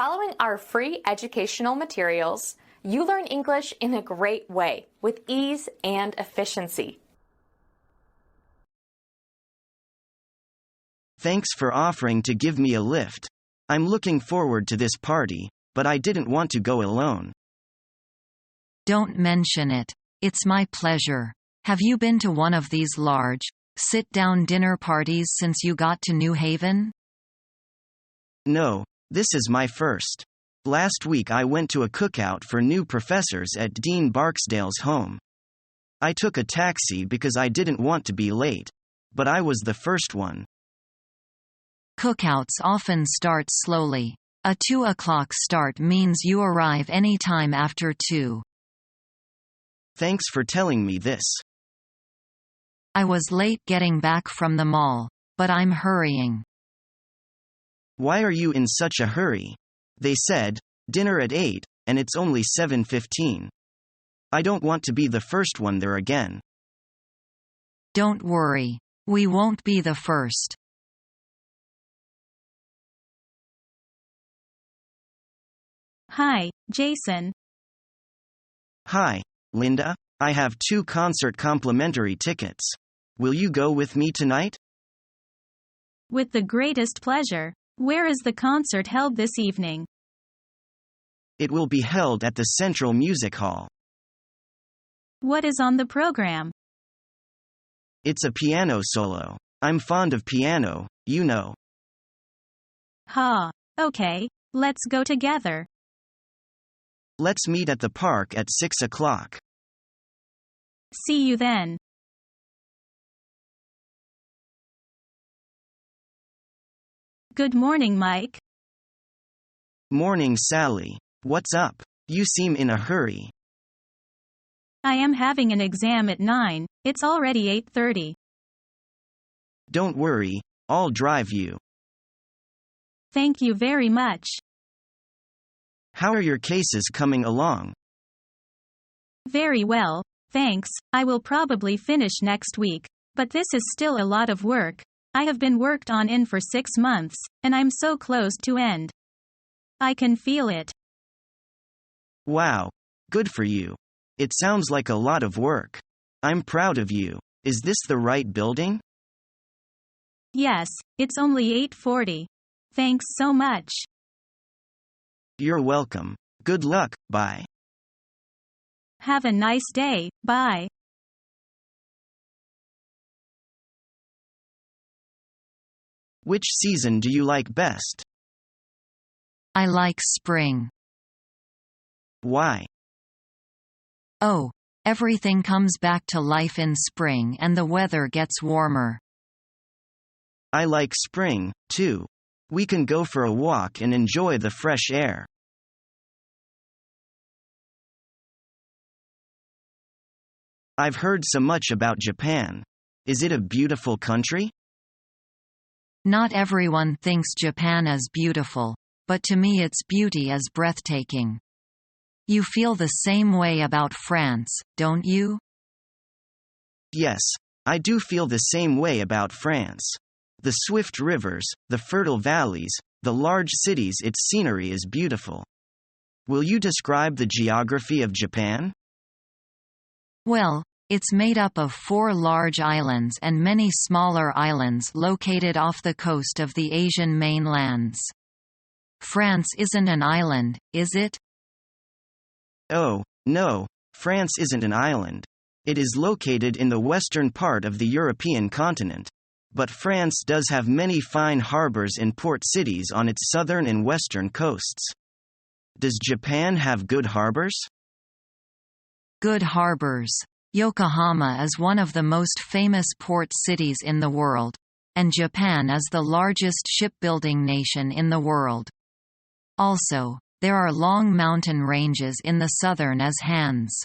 Following our free educational materials, you learn English in a great way with ease and efficiency. Thanks for offering to give me a lift. I'm looking forward to this party, but I didn't want to go alone. Don't mention it. It's my pleasure. Have you been to one of these large, sit-down dinner parties since you got to New Haven? No, this is my first. Last week I went to a cookout for new professors at Dean Barksdale's home. I took a taxi because I didn't want to be late, but I was the first one. Cookouts often start slowly. A 2 o'clock start means you arrive any time after 2. Thanks for telling me this. I was late getting back from the mall, but I'm hurrying. Why are you in such a hurry? They said, dinner at 8, and it's only 7:15. I don't want to be the first one there again. Don't worry. We won't be the first. Hi, Jason. Hi, Linda. I have 2 concert complimentary tickets. Will you go with me tonight? With the greatest pleasure. Where is the concert held this evening? It will be held at the Central Music Hall. What is on the program? It's a piano solo. I'm fond of piano, you know. Okay, let's go together. Let's meet at the park at 6 o'clock. See you then. Good morning, Mike. Morning, Sally. What's up? You seem in a hurry. I am having an exam at 9. It's already 8:30. Don't worry, I'll drive you. Thank you very much. How are your cases coming along? Very well, thanks. I will probably finish next week. But this is still a lot of work. I have been worked on in for 6 months, and I'm so close to end. I can feel it. Wow, good for you. It sounds like a lot of work. I'm proud of you. Is this the right building? Yes, it's only 8:40. Thanks so much. You're welcome. Good luck, bye. Have a nice day, bye. Which season do you like best? I like spring. Why? Oh, everything comes back to life in spring and the weather gets warmer. I like spring, too. We can go for a walk and enjoy the fresh air. I've heard so much about Japan. Is it a beautiful country? Not everyone thinks Japan is beautiful, but to me its beauty is breathtaking. You feel the same way about France, don't you? Yes, I do feel the same way about France. The swift rivers, the fertile valleys, the large cities, its scenery is beautiful. Will you describe the geography of Japan? Well, it's made up of 4 large islands and many smaller islands located off the coast of the Asian mainlands. France isn't an island, is it? Oh, no, France isn't an island. It is located in the western part of the European continent. But France does have many fine harbors and port cities on its southern and western coasts. Does Japan have good harbors? Good harbors. Yokohama is one of the most famous port cities in the world, and Japan is the largest shipbuilding nation in the world. Also, there are long mountain ranges in the southern as Han's.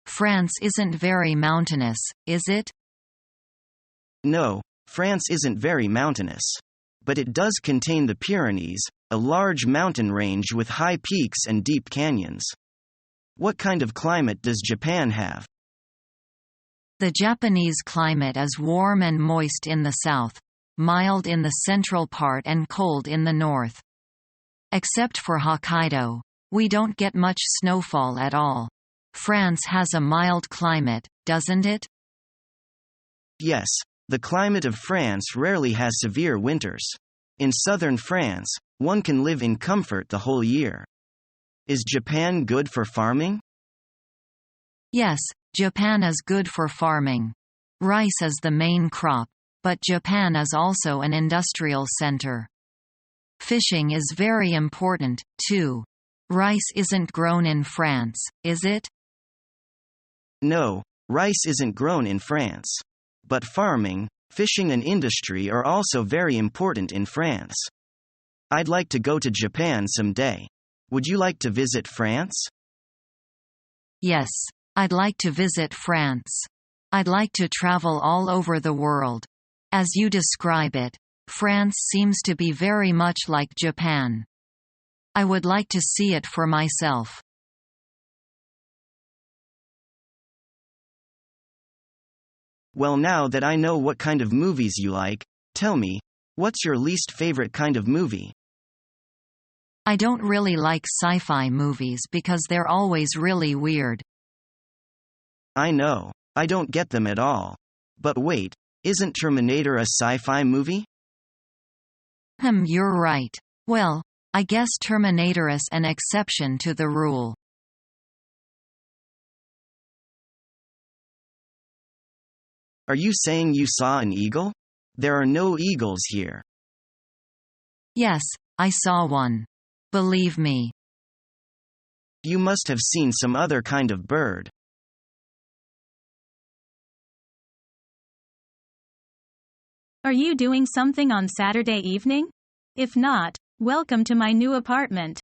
France isn't very mountainous, is it? No, France isn't very mountainous. But it does contain the Pyrenees, a large mountain range with high peaks and deep canyons. What kind of climate does Japan have? The Japanese climate is warm and moist in the south, mild in the central part and cold in the north. Except for Hokkaido. We don't get much snowfall at all. France has a mild climate, doesn't it? Yes, the climate of France rarely has severe winters. In southern France, one can live in comfort the whole year. Is Japan good for farming? Yes, Japan is good for farming. Rice is the main crop, but Japan is also an industrial center. Fishing is very important, too. Rice isn't grown in France, is it? No, rice isn't grown in France. But farming, fishing and industry are also very important in France. I'd like to go to Japan someday. Would you like to visit France? Yes, I'd like to visit France. I'd like to travel all over the world. As you describe it, France seems to be very much like Japan. I would like to see it for myself. Well, now that I know what kind of movies you like, tell me, what's your least favorite kind of movie? I don't really like sci-fi movies because they're always really weird. I know, I don't get them at all. But wait, isn't Terminator a sci-fi movie? You're right. Well, I guess Terminator is an exception to the rule. Are you saying you saw an eagle? There are no eagles here. Yes, I saw one. Believe me. You must have seen some other kind of bird. Are you doing something on Saturday evening? If not, welcome to my new apartment.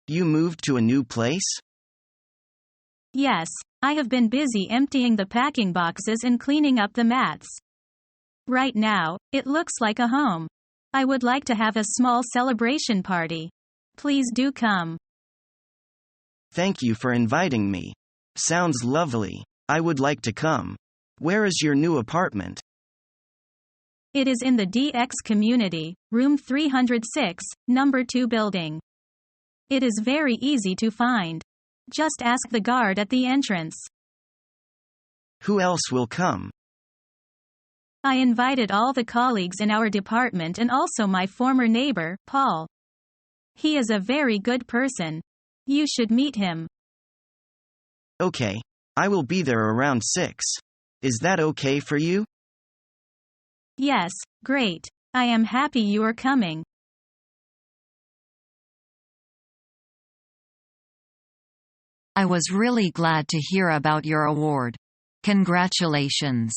You moved to a new place? Yes, I have been busy emptying the packing boxes and cleaning up the mats. Right now, it looks like a home. I would like to have a small celebration party. Please do come. Thank you for inviting me. Sounds lovely. I would like to come. Where is your new apartment? It is in the DX community, room 306, number 2 building. It is very easy to find. Just ask the guard at the entrance. Who else will come? I invited all the colleagues in our department and also my former neighbor, Paul. He is a very good person. You should meet him. Okay. I will be there around 6. Is that okay for you? Yes, great. I am happy you are coming. I was really glad to hear about your award. Congratulations.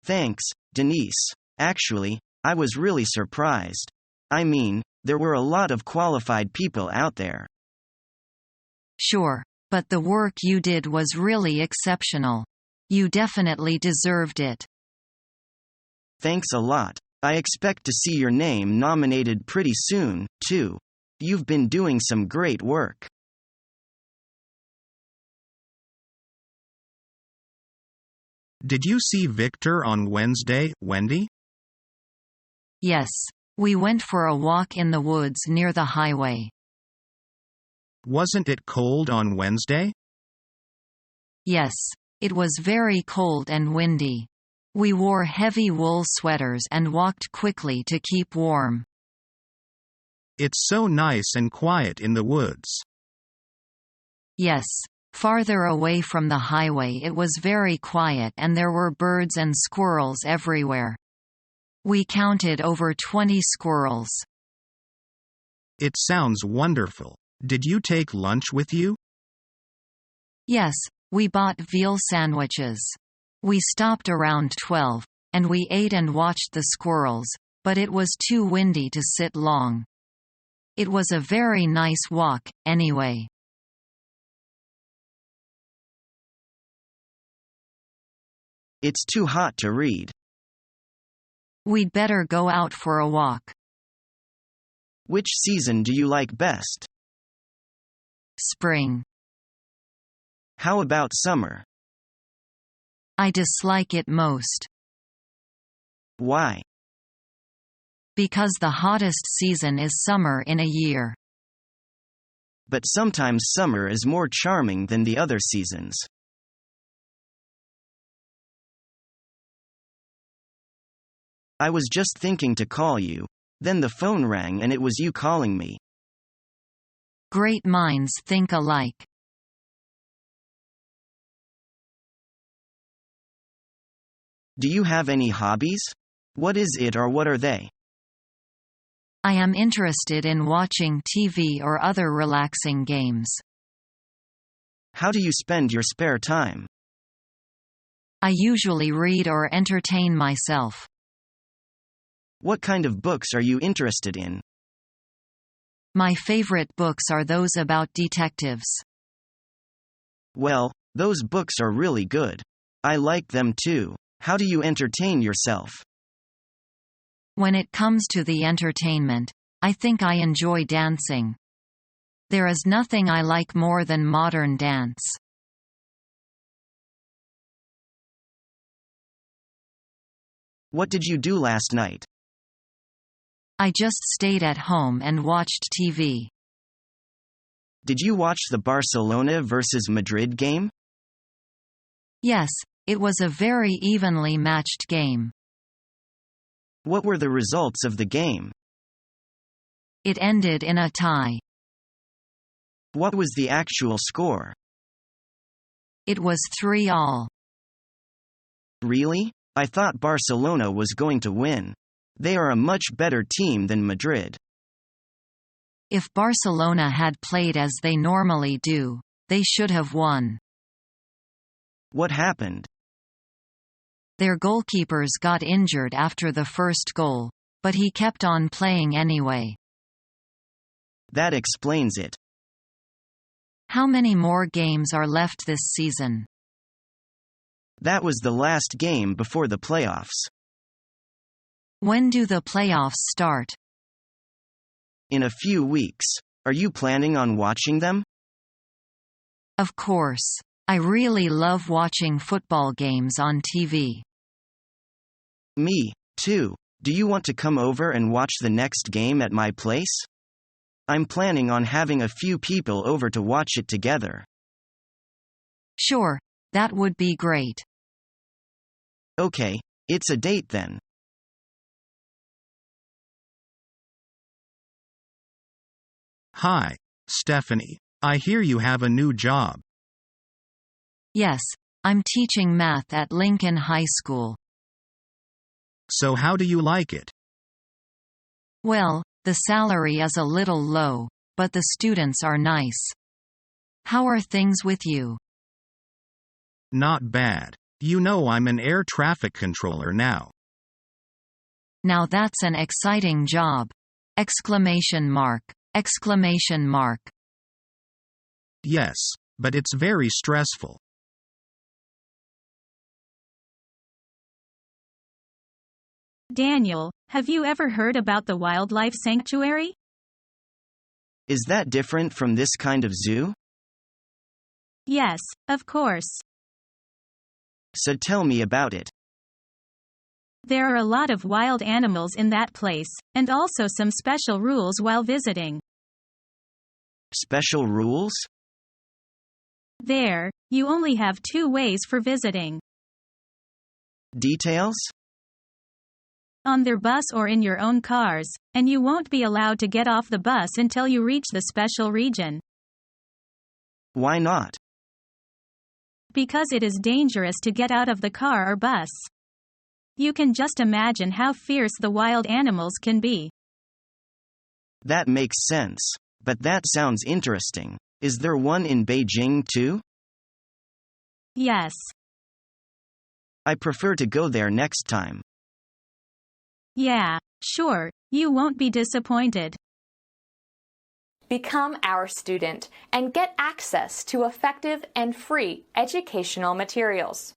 Thanks, Denise. Actually, I was really surprised. I mean, there were a lot of qualified people out there. Sure, but the work you did was really exceptional. You definitely deserved it. Thanks a lot. I expect to see your name nominated pretty soon, too. You've been doing some great work. Did you see Victor on Wednesday, Wendy? Yes. We went for a walk in the woods near the highway. Wasn't it cold on Wednesday? Yes. It was very cold and windy. We wore heavy wool sweaters and walked quickly to keep warm. It's so nice and quiet in the woods. Yes. Farther away from the highway it was very quiet and there were birds and squirrels everywhere. We counted over 20 squirrels. It sounds wonderful. Did you take lunch with you? Yes, we bought veal sandwiches. We stopped around 12, and we ate and watched the squirrels, but it was too windy to sit long. It was a very nice walk, anyway. It's too hot to read. We'd better go out for a walk. Which season do you like best? Spring. How about summer? I dislike it most. Why? Because the hottest season is summer in a year. But sometimes summer is more charming than the other seasons. I was just thinking to call you. Then the phone rang and it was you calling me. Great minds think alike. Do you have any hobbies? What is it or what are they? I am interested in watching TV or other relaxing games. How do you spend your spare time? I usually read or entertain myself. What kind of books are you interested in? My favorite books are those about detectives. Well, those books are really good. I like them too. How do you entertain yourself? When it comes to the entertainment, I think I enjoy dancing. There is nothing I like more than modern dance. What did you do last night? I just stayed at home and watched TV. Did you watch the Barcelona versus Madrid game? Yes, it was a very evenly matched game. What were the results of the game? It ended in a tie. What was the actual score? It was 3-all. Really? I thought Barcelona was going to win. They are a much better team than Madrid. If Barcelona had played as they normally do, they should have won. What happened? Their goalkeepers got injured after the first goal, but he kept on playing anyway. That explains it. How many more games are left this season? That was the last game before the playoffs. When do the playoffs start? In a few weeks. Are you planning on watching them? Of course. I really love watching football games on TV. Me, too. Do you want to come over and watch the next game at my place? I'm planning on having a few people over to watch it together. Sure, that would be great. Okay, it's a date then. Hi, Stephanie. I hear you have a new job. Yes, I'm teaching math at Lincoln High School. So how do you like it? Well, the salary is a little low, but the students are nice. How are things with you? Not bad. You know I'm an air traffic controller now. Now that's an exciting job! Exclamation mark! Exclamation mark! Yes, but it's very stressful. Daniel, have you ever heard about the wildlife sanctuary? Is that different from this kind of zoo? Yes, of course. So tell me about it. There are a lot of wild animals in that place, and also some special rules while visiting. Special rules? There, you only have 2 ways for visiting. Details? On their bus or in your own cars, and you won't be allowed to get off the bus until you reach the special region. Why not? Because it is dangerous to get out of the car or bus. You can just imagine how fierce the wild animals can be. That makes sense. But that sounds interesting. Is there one in Beijing too? Yes. I prefer to go there next time. Yeah, sure, you won't be disappointed. Become our student and get access to effective and free educational materials.